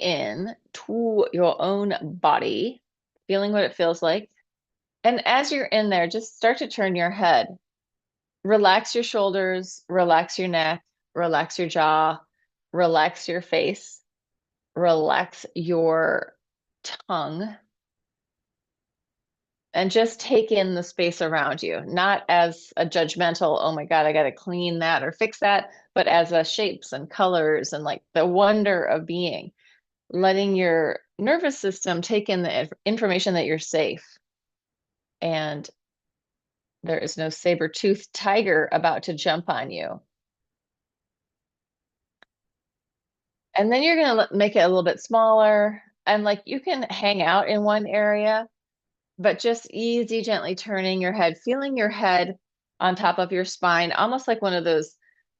in to your own body, feeling what it feels like. And as you're in there, just start to turn your head. Relax your shoulders, relax your neck, relax your jaw, relax your face, relax your tongue, and just take in the space around you, not as a judgmental, oh my God, I got to clean that or fix that, but as a shapes and colors and like the wonder of being, letting your nervous system take in the information that you're safe and there is no saber-toothed tiger about to jump on you. And then you're going to make it a little bit smaller. And like you can hang out in one area, but just easy, gently turning your head, feeling your head on top of your spine, almost like one of those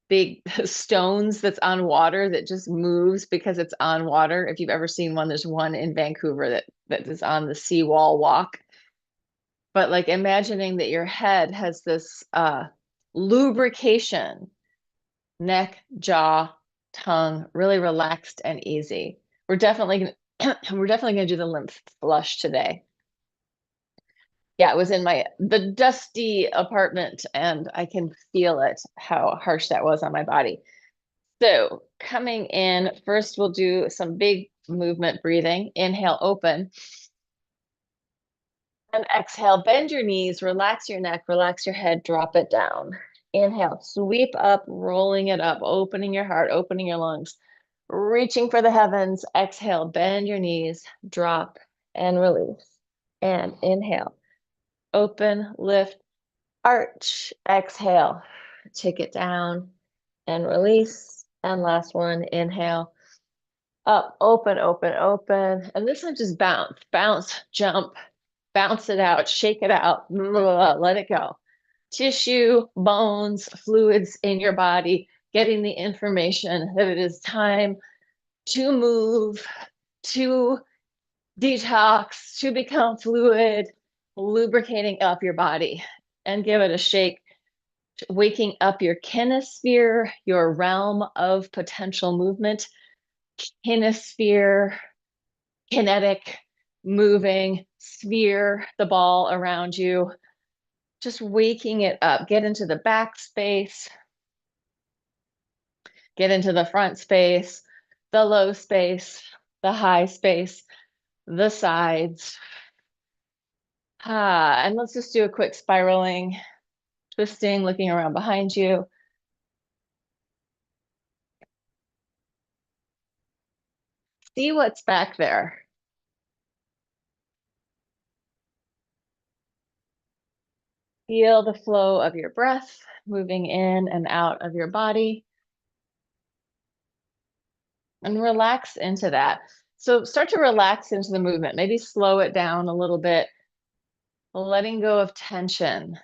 big stones that's on water that just moves because it's on water. If you've ever seen one, there's one in Vancouver that is on the seawall walk. But like imagining that your head has this lubrication, neck, jaw, tongue, really relaxed and easy. We're definitely gonna do the lymph flush today. Yeah, it was in the dusty apartment and I can feel it, how harsh that was on my body. So coming in, first we'll do some big movement breathing. Inhale, open. And exhale, bend your knees, relax your neck, relax your head, drop it down. Inhale, sweep up, rolling it up, opening your heart, opening your lungs, reaching for the heavens. Exhale, bend your knees, drop and release. And inhale, open, lift, arch. Exhale, take it down and release. And last one, inhale, up, open, open, open. And this one just bounce, bounce, jump, bounce it out, shake it out, let it go. Tissue, bones, fluids in your body, getting the information that it is time to move, to detox, to become fluid, lubricating up your body, and give it a shake, waking up your kinesphere, your realm of potential movement. Kinesphere, kinetic, moving, sphere, the ball around you, just waking it up. Get into the back space, get into the front space, the low space, the high space, the sides. And let's just do a quick spiraling, twisting, looking around behind you. See what's back there. Feel the flow of your breath moving in and out of your body. And relax into that. So start to relax into the movement. Maybe slow it down a little bit, letting go of tension.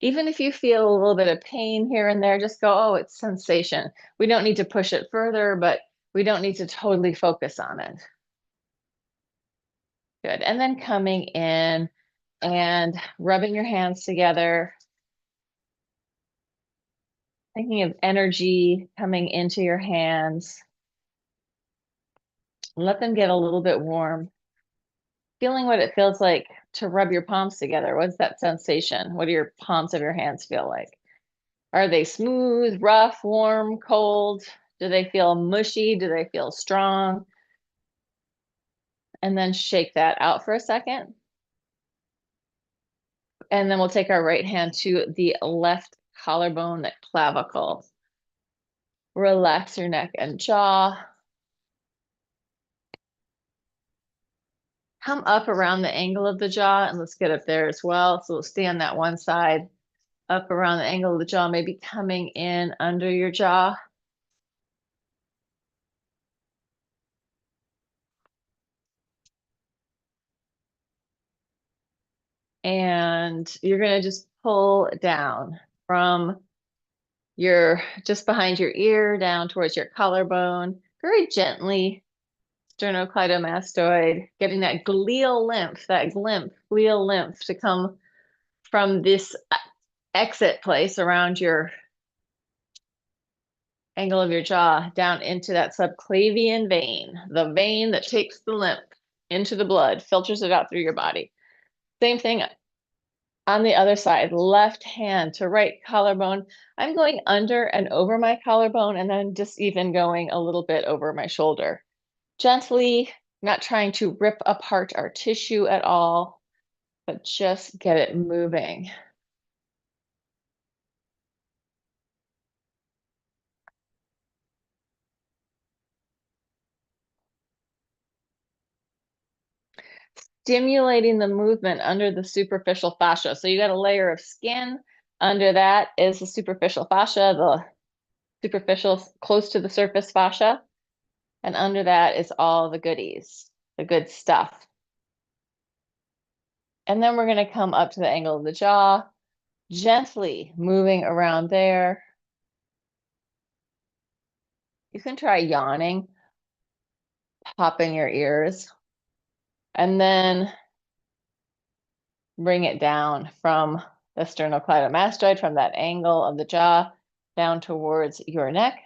Even if you feel a little bit of pain here and there, just go, oh, it's sensation. We don't need to push it further, but we don't need to totally focus on it. Good. And then coming in and rubbing your hands together, thinking of energy coming into your hands. Let them get a little bit warm. Feeling what it feels like to rub your palms together. What's that sensation? What do your palms of your hands feel like? Are they smooth, rough, warm, cold? Do they feel mushy? Do they feel strong? And then shake that out for a second. And then we'll take our right hand to the left collarbone, that clavicle. Relax your neck and jaw. Come up around the angle of the jaw and let's get up there as well. So we'll stay on that one side, up around the angle of the jaw, maybe coming in under your jaw. And you're going to just pull down from just behind your ear down towards your collarbone, very gently, sternocleidomastoid, getting that glial lymph, glial lymph to come from this exit place around your angle of your jaw down into that subclavian vein, the vein that takes the lymph into the blood, filters it out through your body. Same thing on the other side, left hand to right collarbone. I'm going under and over my collarbone, and then just even going a little bit over my shoulder. Gently, not trying to rip apart our tissue at all, but just get it moving. Stimulating the movement under the superficial fascia. So you got a layer of skin. Under that is the superficial fascia, the superficial close to the surface fascia. And under that is all the goodies, the good stuff. And then we're going to come up to the angle of the jaw, gently moving around there. You can try yawning, popping your ears, and then bring it down from the sternocleidomastoid, from that angle of the jaw, down towards your neck.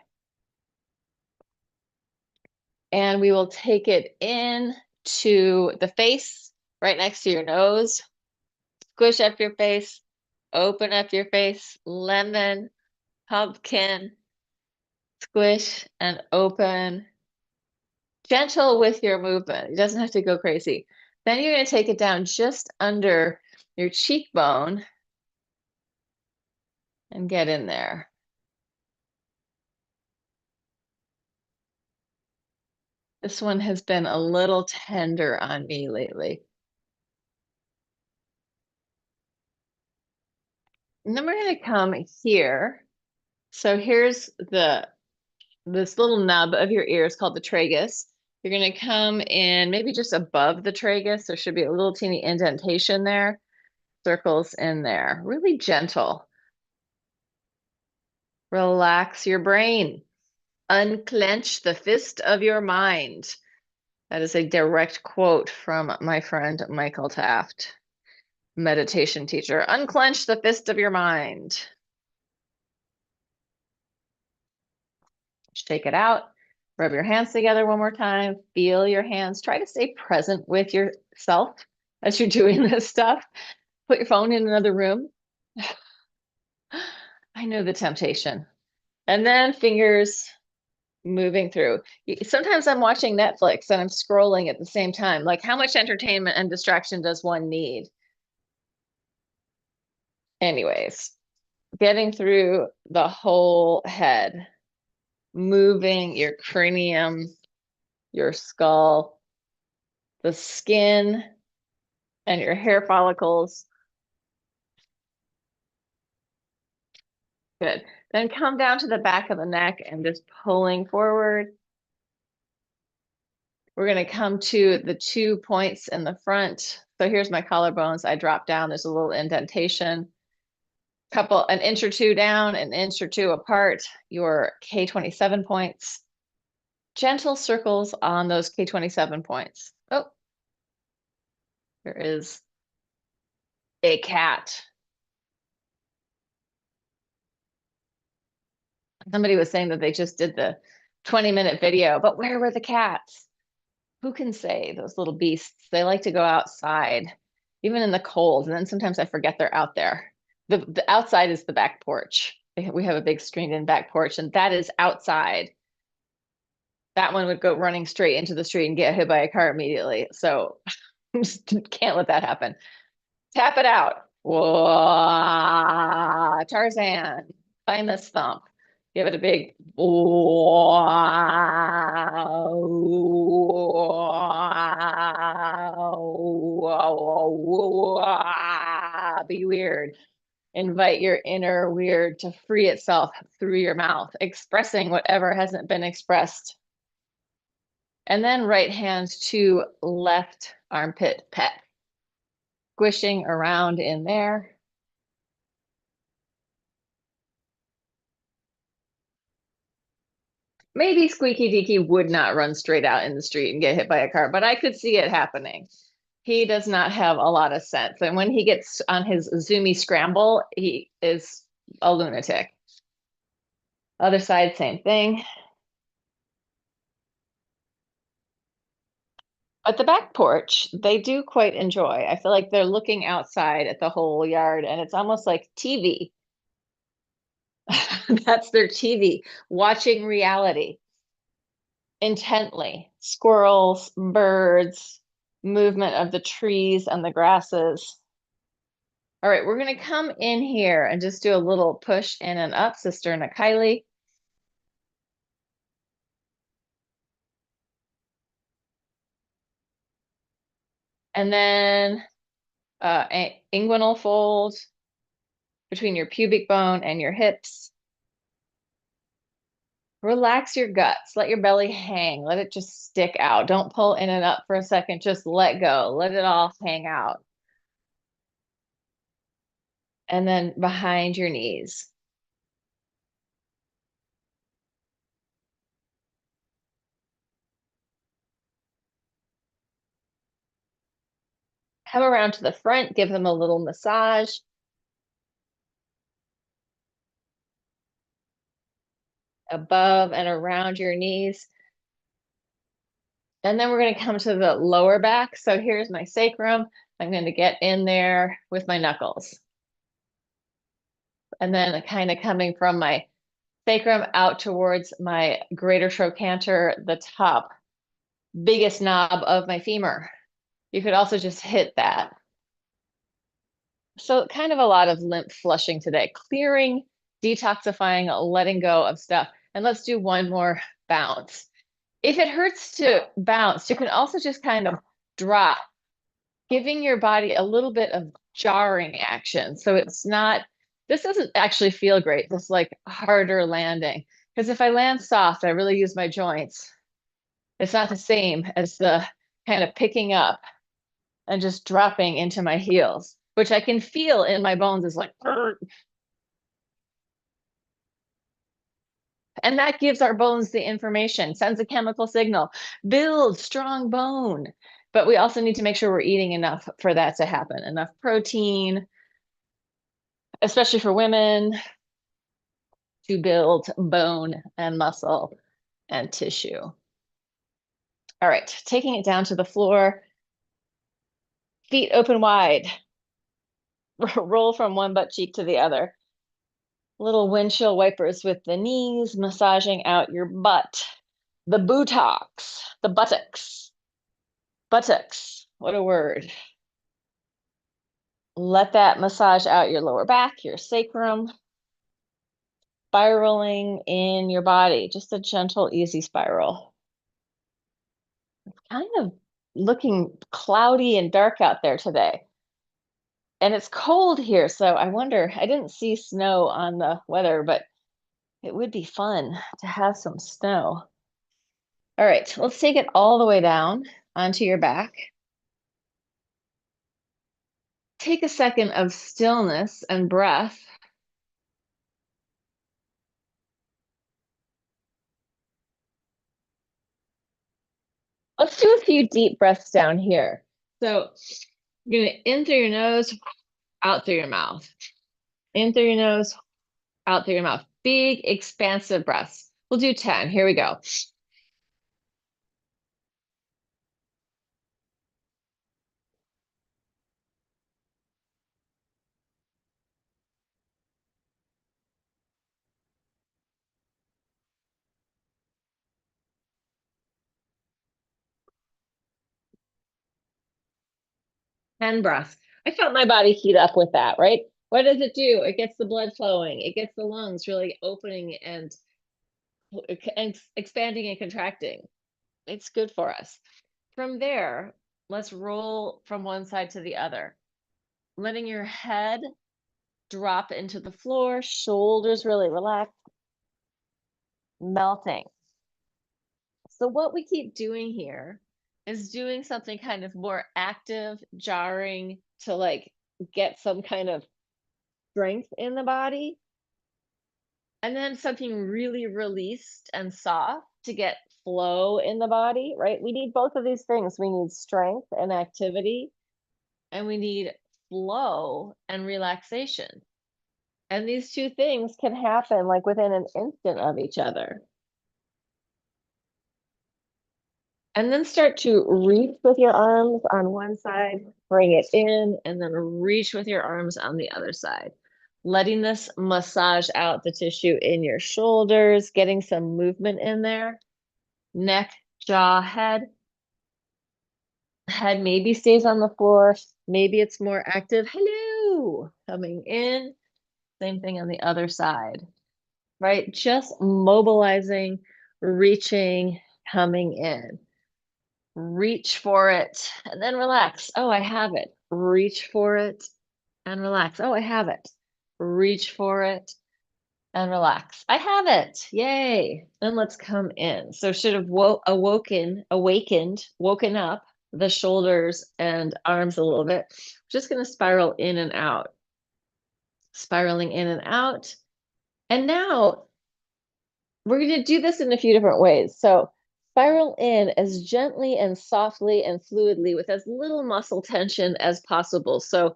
And we will take it in to the face, right next to your nose. Squish up your face, open up your face, lemon, pumpkin, squish and open. Gentle with your movement. It doesn't have to go crazy. Then you're going to take it down just under your cheekbone and get in there. This one has been a little tender on me lately. And then we're going to come here. So here's this little nub of your ear is called the tragus. You're going to come in maybe just above the tragus. There should be a little teeny indentation there. Circles in there. Really gentle. Relax your brain. Unclench the fist of your mind. That is a direct quote from my friend Michael Taft, meditation teacher. Unclench the fist of your mind. Shake it out. Rub your hands together one more time. Feel your hands. Try to stay present with yourself as you're doing this stuff. Put your phone in another room. I know the temptation. And then fingers moving through. Sometimes I'm watching Netflix and I'm scrolling at the same time. Like, how much entertainment and distraction does one need? Anyways, getting through the whole head, moving your cranium, your skull, the skin, and your hair follicles. Good. Then come down to the back of the neck and just pulling forward. We're going to come to the 2 points in the front. So here's my collarbones. I drop down. There's a little indentation. An inch or two down, an inch or two apart, your K27 points. Gentle circles on those K27 points. Oh, there is a cat. Somebody was saying that they just did the 20-minute video, but where were the cats? Who can say? Those little beasts, they like to go outside, even in the cold. And then sometimes I forget they're out there. The outside is the back porch. We have a big screened-in back porch, and that is outside. That one would go running straight into the street and get hit by a car immediately. So just can't let that happen. Tap it out. Whoa, Tarzan, find this thump. Give it a big be weird. Invite your inner weird to free itself through your mouth, expressing whatever hasn't been expressed. And then right hand to left armpit pet. Squishing around in there. Maybe Squeaky Deaky would not run straight out in the street and get hit by a car, but I could see it happening. He does not have a lot of sense. And when he gets on his zoomy scramble, he is a lunatic. Other side, same thing. But the back porch, they do quite enjoy. I feel like they're looking outside at the whole yard, and it's almost like TV. That's their TV, watching reality intently. Squirrels, birds, movement of the trees and the grasses. All right, we're going to come in here and just do a little push in and up, Sister Kylie. And then inguinal fold between your pubic bone and your hips. Relax your guts. Let your belly hang. Let it just stick out. Don't pull in and up for a second. Just let go. Let it all hang out. And then behind your knees. Come around to the front. Give them a little massage. Above and around your knees. And then we're going to come to the lower back. So here's my sacrum. I'm going to get in there with my knuckles. And then kind of coming from my sacrum out towards my greater trochanter, the top, biggest knob of my femur. You could also just hit that. So kind of a lot of lymph flushing today, clearing, detoxifying, letting go of stuff. And let's do one more bounce. If it hurts to bounce, you can also just kind of drop, giving your body a little bit of jarring action. So it's not, this doesn't actually feel great, this like harder landing. Because if I land soft, I really use my joints. It's not the same as the kind of picking up and just dropping into my heels, which I can feel in my bones is like, and that gives our bones the information, sends a chemical signal, build strong bone. But we also need to make sure we're eating enough for that to happen, enough protein, especially for women, to build bone and muscle and tissue. All right, taking it down to the floor, feet open wide, roll from one butt cheek to the other. Little windshield wipers with the knees, massaging out your butt, the buttocks, the buttocks, buttocks. What a word. Let that massage out your lower back, your sacrum, spiraling in your body, just a gentle, easy spiral. It's kind of looking cloudy and dark out there today. And it's cold here, so I wonder, I didn't see snow on the weather, but it would be fun to have some snow. All right, let's take it all the way down onto your back. Take a second of stillness and breath. Let's do a few deep breaths down here. So you're gonna in through your nose, out through your mouth. In through your nose, out through your mouth. Big, expansive breaths. We'll do 10. Here we go. And breaths. I felt my body heat up with that, right? What does it do? It gets the blood flowing. It gets the lungs really opening and expanding and contracting. It's good for us. From there, let's roll from one side to the other, letting your head drop into the floor, shoulders really relaxed, melting. So what we keep doing here is doing something kind of more active, jarring to like get some kind of strength in the body. And then something really released and soft to get flow in the body, right? We need both of these things. We need strength and activity, and we need flow and relaxation. And these two things can happen like within an instant of each other. And then start to reach with your arms on one side, bring it in, and then reach with your arms on the other side. Letting this massage out the tissue in your shoulders, getting some movement in there. Neck, jaw, head. Head maybe stays on the floor. Maybe it's more active. Hello, coming in. Same thing on the other side, right? Just mobilizing, reaching, coming in. Reach for it and then relax. Oh, I have it. Reach for it and relax. Oh, I have it. Reach for it and relax. I have it. Yay. Then let's come in. So should have woken up the shoulders and arms a little bit. Just going to spiral in and out. Spiraling in and out. And now we're going to do this in a few different ways. So spiral in as gently and softly and fluidly with as little muscle tension as possible. So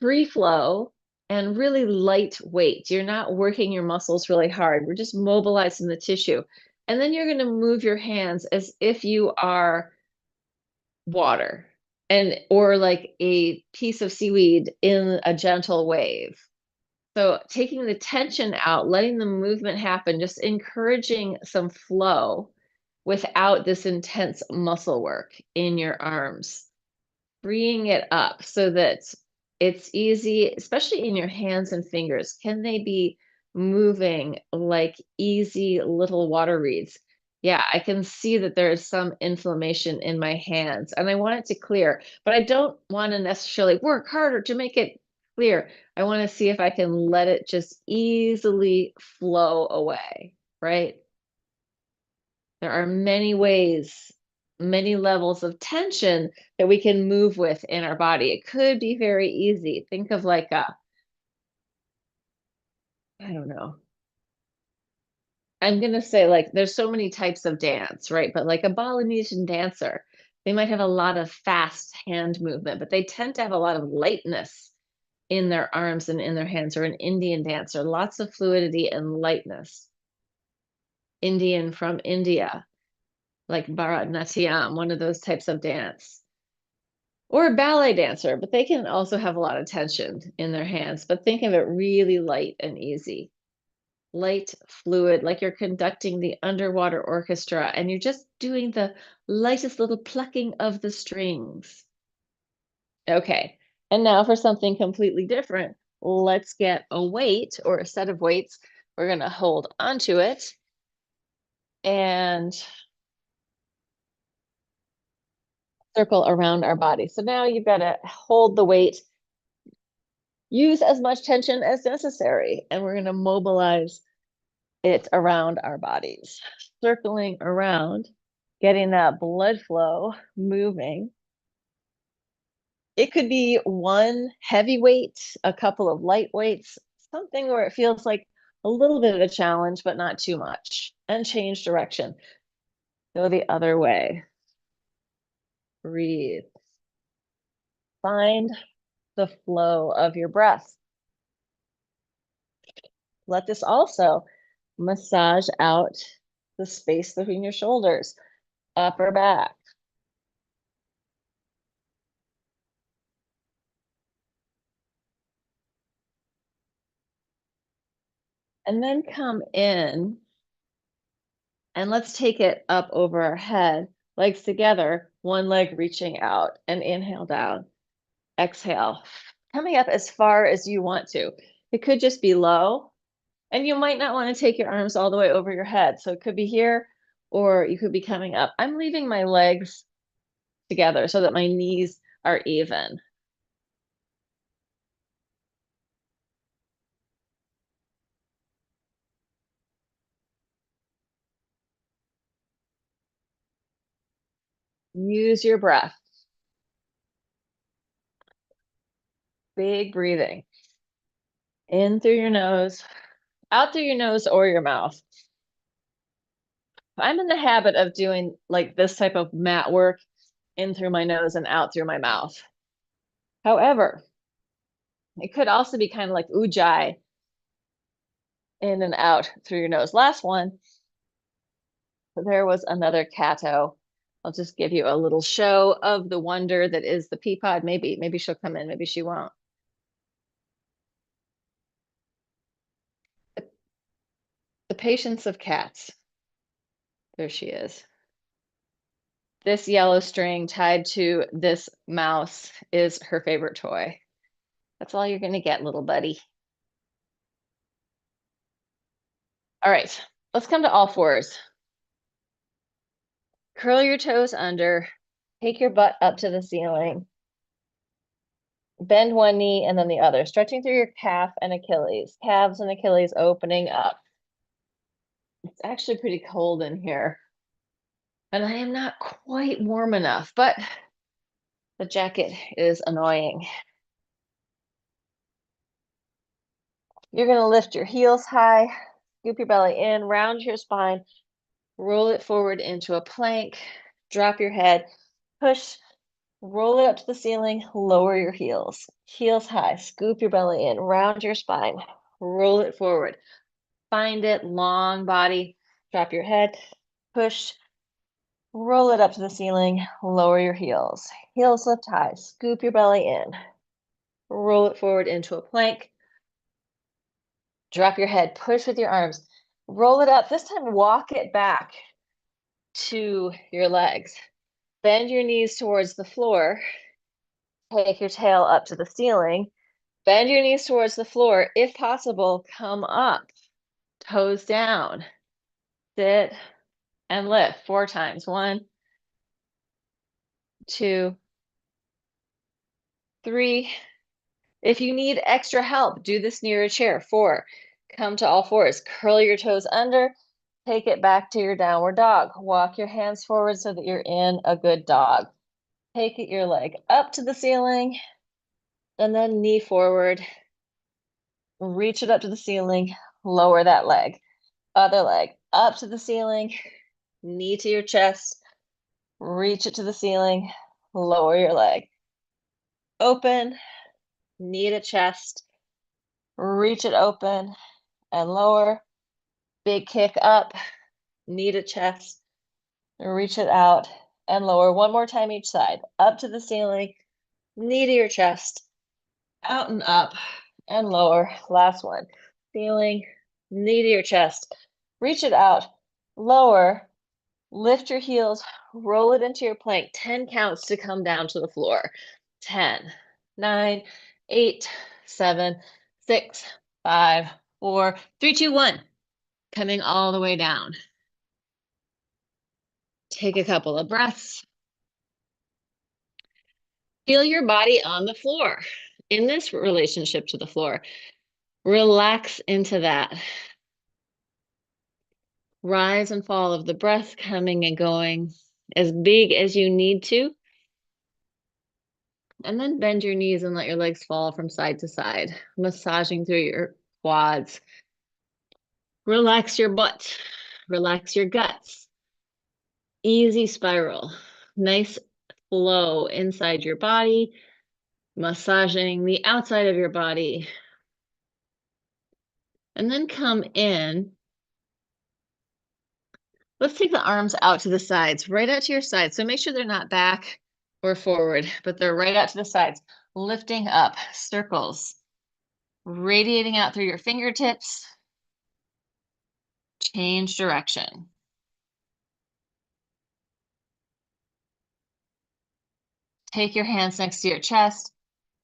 free flow and really light weight. You're not working your muscles really hard. We're just mobilizing the tissue. And then you're going to move your hands as if you are water or like a piece of seaweed in a gentle wave. So taking the tension out, letting the movement happen, just encouraging some flow without this intense muscle work in your arms, freeing it up so that it's easy, especially in your hands and fingers. Can they be moving like easy little water reeds? Yeah, I can see that there is some inflammation in my hands and I want it to clear, but I don't want to necessarily work harder to make it clear. I want to see if I can let it just easily flow away, right? There are many ways, many levels of tension that we can move with in our body. It could be very easy. Think of like I don't know. I'm gonna say like there's so many types of dance, right? But like a Balinese dancer, they might have a lot of fast hand movement, but they tend to have a lot of lightness in their arms and in their hands, or an Indian dancer, lots of fluidity and lightness. Indian from India, like Bharatanatyam, one of those types of dance. Or a ballet dancer, but they can also have a lot of tension in their hands. But think of it really light and easy. Light, fluid, like you're conducting the underwater orchestra and you're just doing the lightest little plucking of the strings. Okay, and now for something completely different, let's get a weight or a set of weights. We're going to hold onto it and circle around our body. So now you've got to hold the weight, use as much tension as necessary, and we're going to mobilize it around our bodies, circling around, getting that blood flow moving. It could be one heavy weight, a couple of light weights, something where it feels like a little bit of a challenge, but not too much, and change direction. Go the other way. Breathe. Find the flow of your breath. Let this also massage out the space between your shoulders, upper back. And then come in and let's take it up over our head, legs together, one leg reaching out, and inhale down. Exhale, coming up as far as you want to. It could just be low, and you might not want to take your arms all the way over your head. So it could be here, or you could be coming up. I'm leaving my legs together so that my knees are even. Use your breath. Big breathing. In through your nose, out through your nose or your mouth. I'm in the habit of doing like this type of mat work in through my nose and out through my mouth. However, it could also be kind of like ujjayi, in and out through your nose. Last one. There was another Cato. I'll just give you a little show of the wonder that is the pea pod. Maybe she'll come in, maybe she won't. The patience of cats. There she is. This yellow string tied to this mouse is her favorite toy. That's all you're gonna get, little buddy. All right, let's come to all fours. Curl your toes under, take your butt up to the ceiling. Bend one knee and then the other, stretching through your calf and Achilles. Calves and Achilles opening up. It's actually pretty cold in here. And I am not quite warm enough, but the jacket is annoying. You're going to lift your heels high, scoop your belly in, round your spine, roll it forward into a plank, drop your head, push, roll it up to the ceiling, lower your heels. Heels high, scoop your belly in, round your spine, roll it forward. Find it, long body, drop your head, push, roll it up to the ceiling, lower your heels. Heels lift high, scoop your belly in, roll it forward into a plank, drop your head, push with your arms, roll it up. This time, walk it back to your legs. Bend your knees towards the floor. Take your tail up to the ceiling. Bend your knees towards the floor. If possible, come up, toes down. Sit and lift 4 times. 1, 2, 3. If you need extra help, do this near a chair. 4. Come to all fours. Curl your toes under. Take it back to your downward dog. Walk your hands forward so that you're in a good dog. Take it your leg up to the ceiling and then knee forward. Reach it up to the ceiling. Lower that leg. Other leg up to the ceiling. Knee to your chest. Reach it to the ceiling. Lower your leg. Open. Knee to chest. Reach it open and lower. Big kick up. Knee to chest. Reach it out and lower. One more time each side. Up to the ceiling. Knee to your chest. Out and up and lower. Last one. Ceiling. Knee to your chest. Reach it out. Lower. Lift your heels. Roll it into your plank. 10 counts to come down to the floor. 10, 9, 8, 7, 6, 5, 4, 3, 2, 1. Coming all the way down. Take a couple of breaths. Feel your body on the floor in this relationship to the floor. Relax into that. Rise and fall of the breath coming and going as big as you need to. And then bend your knees and let your legs fall from side to side, massaging through your quads. Relax your butt. Relax your guts. Easy spiral. Nice flow inside your body, massaging the outside of your body. And then come in. Let's take the arms out to the sides, right out to your sides. So make sure they're not back or forward, but they're right out to the sides, lifting up circles, radiating out through your fingertips. Change direction. Take your hands next to your chest,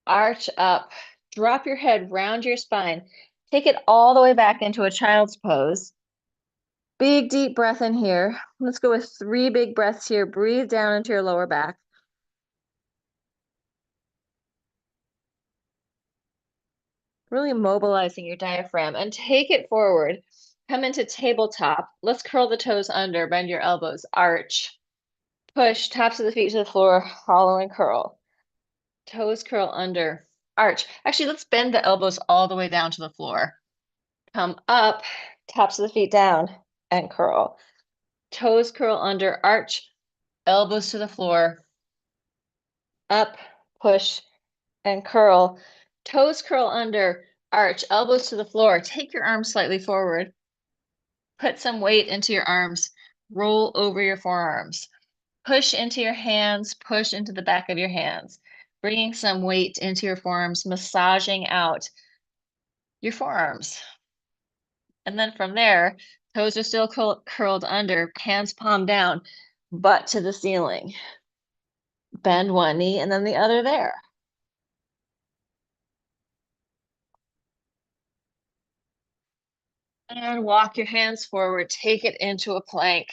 arch up, drop your head, round your spine. Take it all the way back into a child's pose. Big deep breath in here. Let's go with 3 big breaths here. Breathe down into your lower back. Really mobilizing your diaphragm and take it forward. Come into tabletop. Let's curl the toes under, bend your elbows, arch. Push, tops of the feet to the floor, hollow and curl. Toes curl under, arch. Actually, let's bend the elbows all the way down to the floor. Come up, tops of the feet down, and curl. Toes curl under, arch, elbows to the floor. Up, push, and curl. Toes curl under, Arch, elbows to the floor. Take your arms slightly forward. Put some weight into your arms. Roll over your forearms. Push into your hands. Push into the back of your hands. Bringing some weight into your forearms, massaging out your forearms. And then from there, toes are still curled under, hands palm down, butt to the ceiling. Bend one knee and then the other there. And walk your hands forward. Take it into a plank.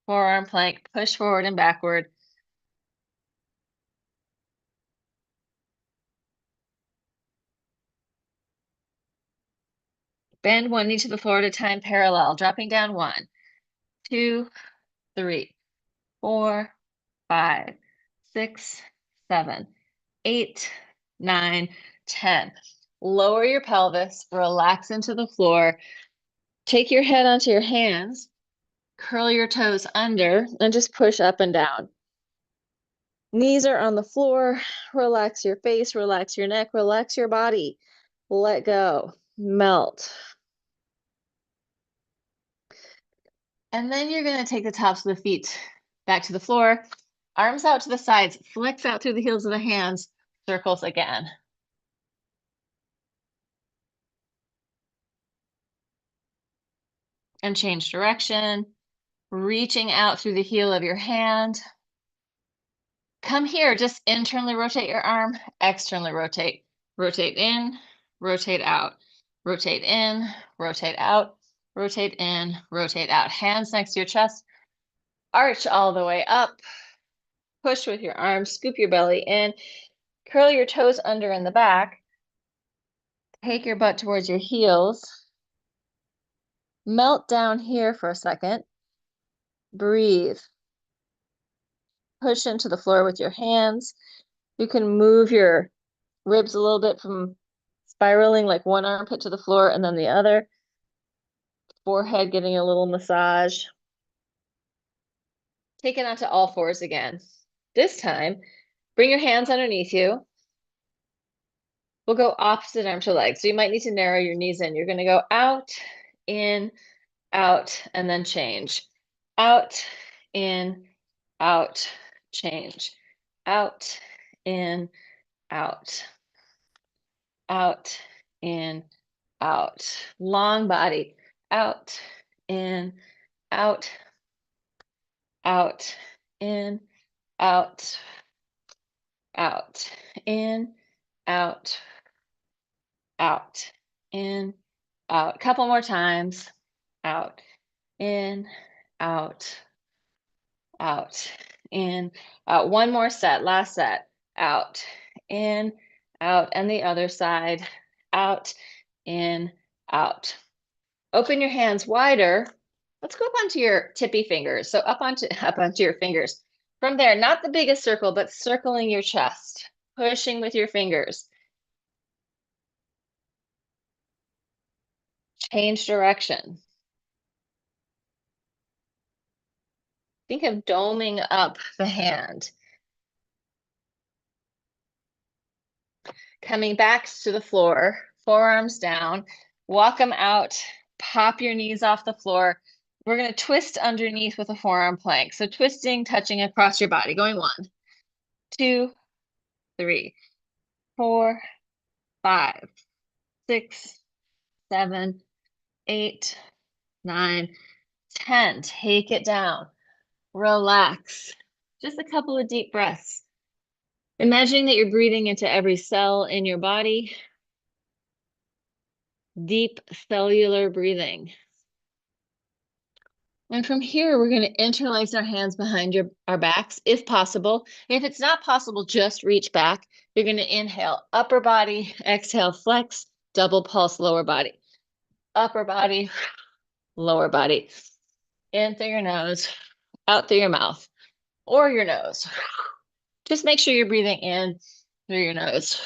Forearm plank. Push forward and backward. Bend one knee to the floor at a time, parallel. Dropping down 1, 2, 3, 4, 5, 6, 7, 8, 9, 10. Lower your pelvis. Relax into the floor. Take your head onto your hands. Curl your toes under and just push up and down. Knees are on the floor. Relax your face, relax your neck, relax your body. Let go, melt. And then you're going to take the tops of the feet back to the floor, arms out to the sides, flex out through the heels of the hands, circles again. And change direction, reaching out through the heel of your hand. Come here, just internally rotate your arm, externally rotate. Rotate in, rotate out, rotate in, rotate out, rotate in, rotate out. Hands next to your chest, arch all the way up. Push with your arms, scoop your belly in, curl your toes under in the back. Take your butt towards your heels. Melt down here for a second. Breathe. Push into the floor with your hands. You can move your ribs a little bit from spiraling, like one armpit to the floor and then the other. Forehead getting a little massage. Take it onto all fours again. This time, bring your hands underneath you. We'll go opposite arm to leg. So you might need to narrow your knees in. You're going to go out, in, out, and then change. Out, in, out, change. Out, in, out. Out, in, out. Long body. Out, in, out, out, in, out, out, in, out, out, in, out. Couple more times. Out, in, out, out, in, out. One more set, last set. Out, in, out, and the other side. Out, in, out. Open your hands wider. Let's go up onto your tippy fingers. So up onto your fingers. From there, not the biggest circle, but circling your chest, pushing with your fingers. Change direction. Think of doming up the hand. Coming back to the floor, forearms down, walk them out, pop your knees off the floor. We're going to twist underneath with a forearm plank. So twisting, touching across your body, going 1, 2, 3, 4, 5, 6, 7, 8, 9, 10. Take it down. Relax. Just a couple of deep breaths. Imagining that you're breathing into every cell in your body. Deep cellular breathing. And from here, we're going to interlace our hands behind our backs, if possible. If it's not possible, just reach back. You're going to inhale, upper body, exhale, flex, double pulse, lower body. Upper body, lower body. In through your nose, out through your mouth, or your nose. Just make sure you're breathing in through your nose.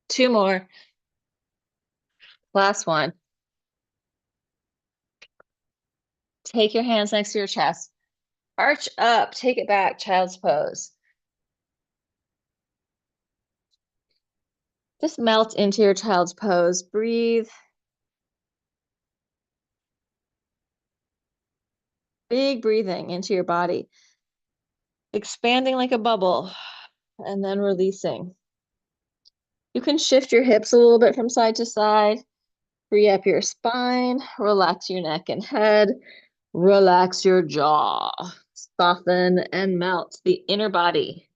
Two more. Last one. Take your hands next to your chest. Arch up, take it back, child's pose. Just melt into your child's pose. Breathe. Big breathing into your body. Expanding like a bubble and then releasing. You can shift your hips a little bit from side to side. Free up your spine. Relax your neck and head. Relax your jaw. Soften and melt the inner body.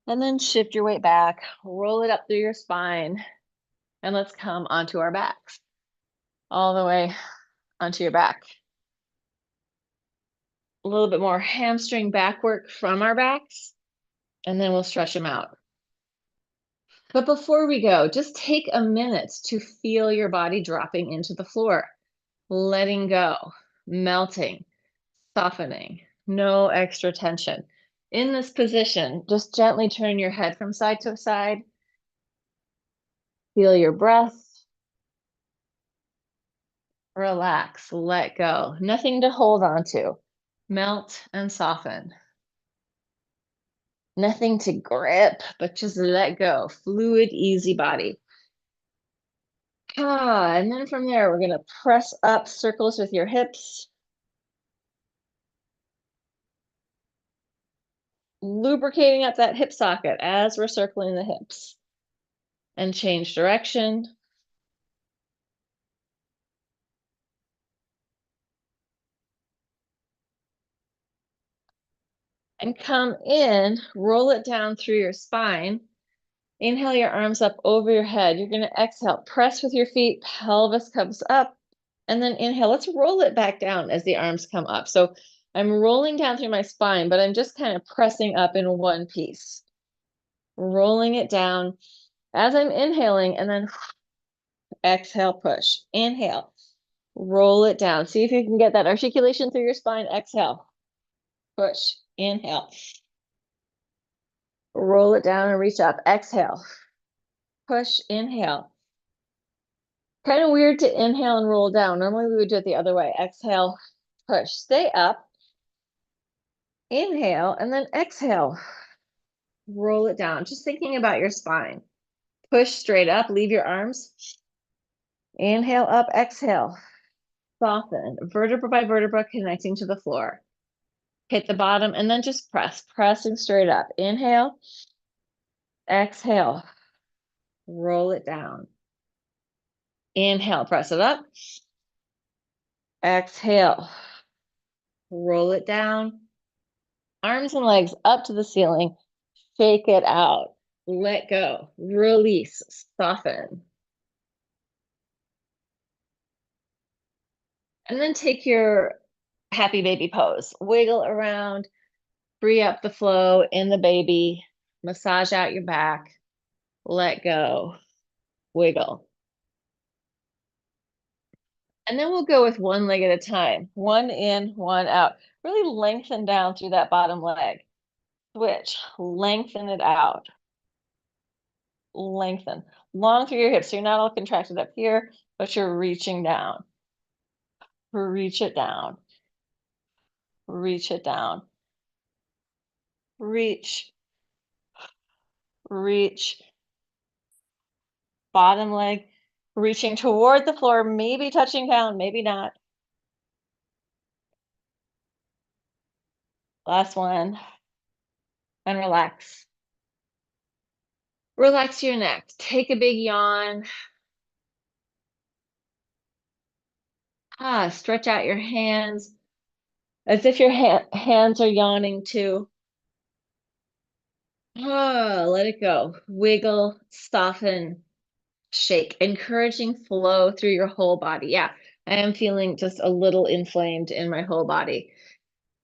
And then shift your weight back. Roll it up through your spine. And let's come onto our backs. All the way onto your back. A little bit more hamstring back work from our backs. And then we'll stretch them out. But before we go, just take a minute to feel your body dropping into the floor, letting go, melting, softening, no extra tension. In this position, just gently turn your head from side to side. Feel your breath. Relax, let go. Nothing to hold on to. Melt and soften. Nothing to grip, but just let go. Fluid, easy body. And then from there, we're going to press up circles with your hips. Lubricating up that hip socket as we're circling the hips. And change direction. And come in, roll it down through your spine. Inhale your arms up over your head. You're going to exhale, press with your feet, pelvis comes up, and then inhale. Let's roll it back down as the arms come up. So I'm rolling down through my spine, but I'm just kind of pressing up in one piece. Rolling it down as I'm inhaling, and then exhale, push. Inhale, roll it down. See if you can get that articulation through your spine. Exhale, push. Inhale. Roll it down and reach up. Exhale. Push. Inhale. Kind of weird to inhale and roll down. Normally we would do it the other way. Exhale. Push. Stay up. Inhale and then exhale. Roll it down. Just thinking about your spine. Push straight up. Leave your arms. Inhale up. Exhale. Soften. Vertebra by vertebra connecting to the floor. Hit the bottom and then just press. Pressing straight up. Inhale. Exhale. Roll it down. Inhale, press it up. Exhale. Roll it down. Arms and legs up to the ceiling. Shake it out. Let go. Release. Soften. And then take your happy baby pose. Wiggle around. Free up the flow in the baby. Massage out your back. Let go. Wiggle. And then we'll go with one leg at a time. One in, one out. Really lengthen down through that bottom leg. Switch. Lengthen it out. Lengthen. Long through your hips. So you're not all contracted up here, but you're reaching down. Reach it down. Reach it down. Reach. Reach. Bottom leg. Reaching toward the floor, maybe touching down, maybe not. Last one. And relax. Relax your neck. Take a big yawn. Stretch out your hands as if your hands are yawning too. Let it go. Wiggle, soften, shake, encouraging flow through your whole body. Yeah, I am feeling just a little inflamed in my whole body.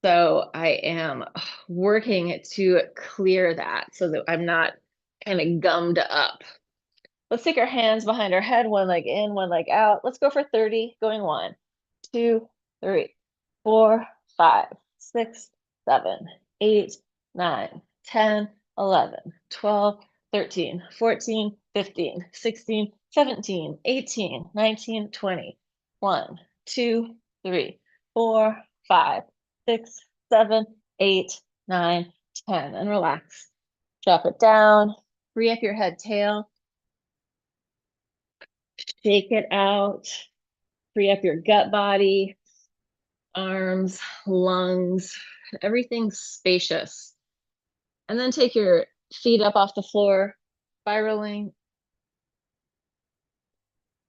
So I am working to clear that so that I'm not kind of gummed up. Let's take our hands behind our head, one leg in, one leg out. Let's go for 30, going 1, 2, 3, 4, 5, 6, 7, 8, 9, 10, 11, 12, 13, 14, 15, 16, 17, 18, 19, 20. 1, 2, 3, 4, 5, 6, 7, 8, 9, 10, and relax. Drop it down, free up your head, tail, shake it out, free up your gut body, arms, lungs, everything's spacious. And then take your feet up off the floor, spiraling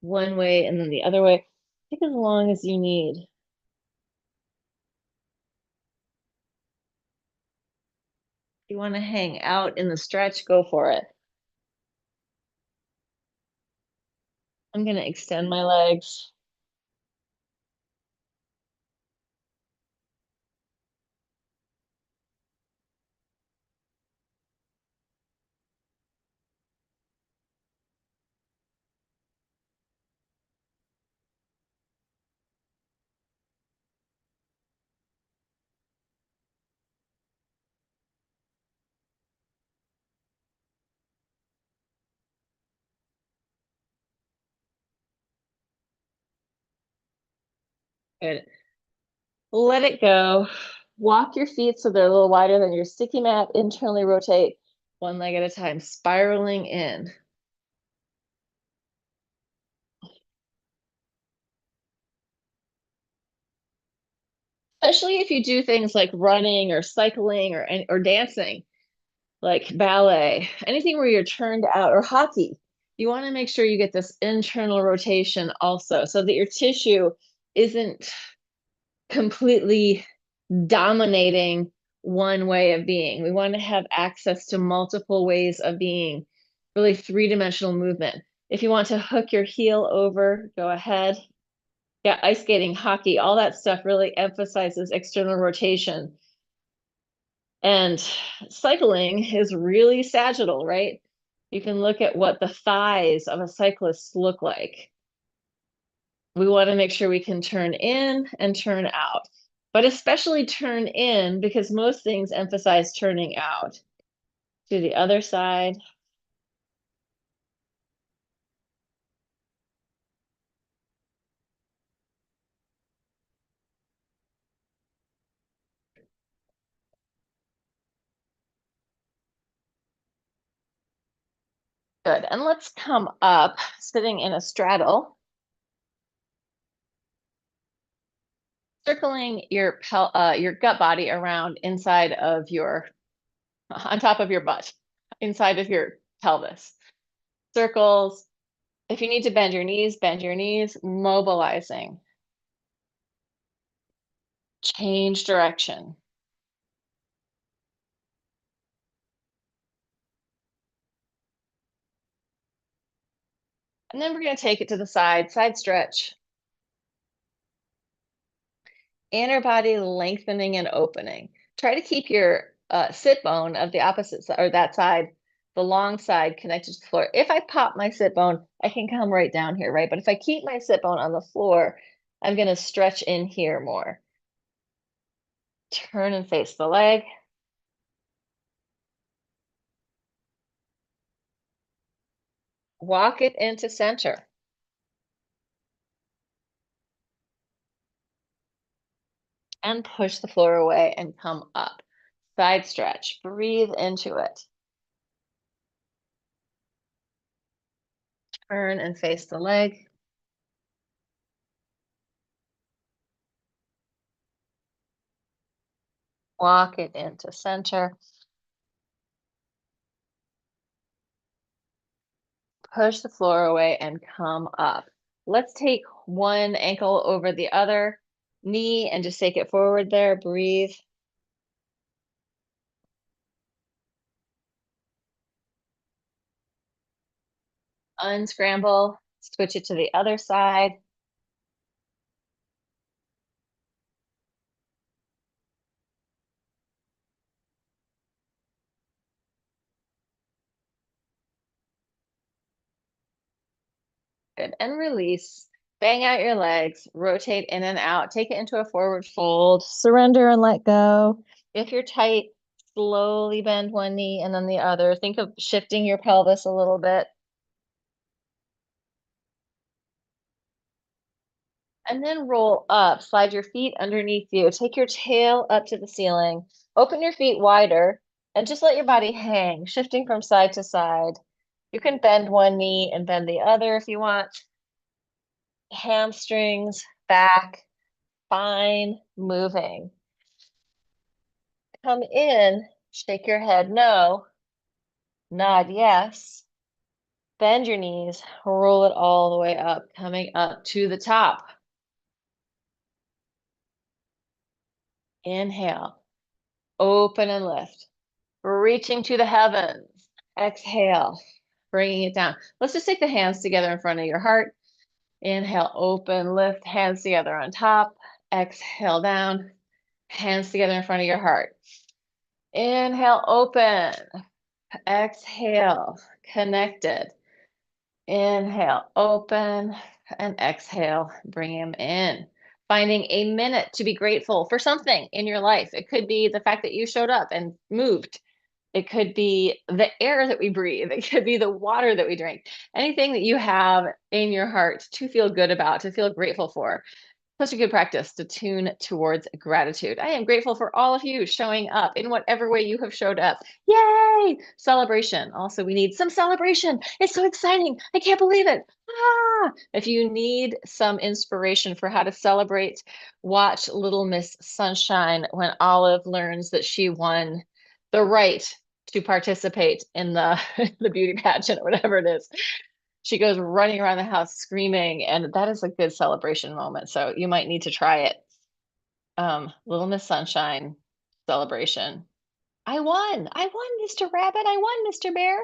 one way and then the other way. Take as long as you need. If you want to hang out in the stretch, go for it. I'm going to extend my legs. Good. Let it go. Walk your feet so they're a little wider than your sticky mat. Internally rotate one leg at a time, spiraling in. Especially if you do things like running or cycling or dancing, like ballet, anything where you're turned out, or hockey. You want to make sure you get this internal rotation also so that your tissue isn't completely dominating one way of being. We want to have access to multiple ways of being, really three-dimensional movement. If you want to hook your heel over, go ahead. Yeah, ice skating, hockey, all that stuff really emphasizes external rotation. And cycling is really sagittal, right? You can look at what the thighs of a cyclist look like. We want to make sure we can turn in and turn out, but especially turn in because most things emphasize turning out. To the other side. Good. And let's come up sitting in a straddle, circling your gut body around inside of on top of your butt, inside of your pelvis. Circles. If you need to bend your knees, mobilizing. Change direction. And then we're going to take it to the side stretch. Inner body lengthening and opening. Try to keep your sit bone of the opposite side, or that side, the long side, connected to the floor. If I pop my sit bone, I can come right down here, right? But if I keep my sit bone on the floor, I'm going to stretch in here more. Turn and face the leg. Walk it into center. And push the floor away and come up. Side stretch. Breathe into it. Turn and face the leg. Walk it into center. Push the floor away and come up. Let's take one ankle over the other knee and just take it forward there. Breathe. Unscramble. Switch it to the other side. Good. And release. Bang out your legs. Rotate in and out. Take it into a forward fold. Surrender and let go. If you're tight, slowly bend one knee and then the other. Think of shifting your pelvis a little bit. And then roll up, slide your feet underneath you, take your tail up to the ceiling, open your feet wider, and just let your body hang, shifting from side to side. You can bend one knee and bend the other if you want. Hamstrings, back, spine moving. Come in, shake your head no, nod yes. Bend your knees, roll it all the way up, coming up to the top. Inhale, open and lift. Reaching to the heavens. Exhale, bringing it down. Let's just take the hands together in front of your heart. Inhale, open, lift, hands together on top. Exhale down, hands together in front of your heart. Inhale, open. Exhale, connected. Inhale, open, and exhale, bring him in. Finding a minute to be grateful for something in your life. It could be the fact that you showed up and moved. It could be the air that we breathe. It could be the water that we drink. Anything that you have in your heart to feel good about, to feel grateful for. Such a good practice to tune towards gratitude. I am grateful for all of you showing up in whatever way you have showed up. Yay! Celebration. Also, we need some celebration. It's so exciting. I can't believe it. Ah! If you need some inspiration for how to celebrate, watch Little Miss Sunshine when Olive learns that she won the right to participate in the, the beauty pageant or whatever it is. She goes running around the house screaming, and that is a good celebration moment. So you might need to try it. Little Miss Sunshine celebration. I won, Mr. Rabbit. I won, Mr. Bear.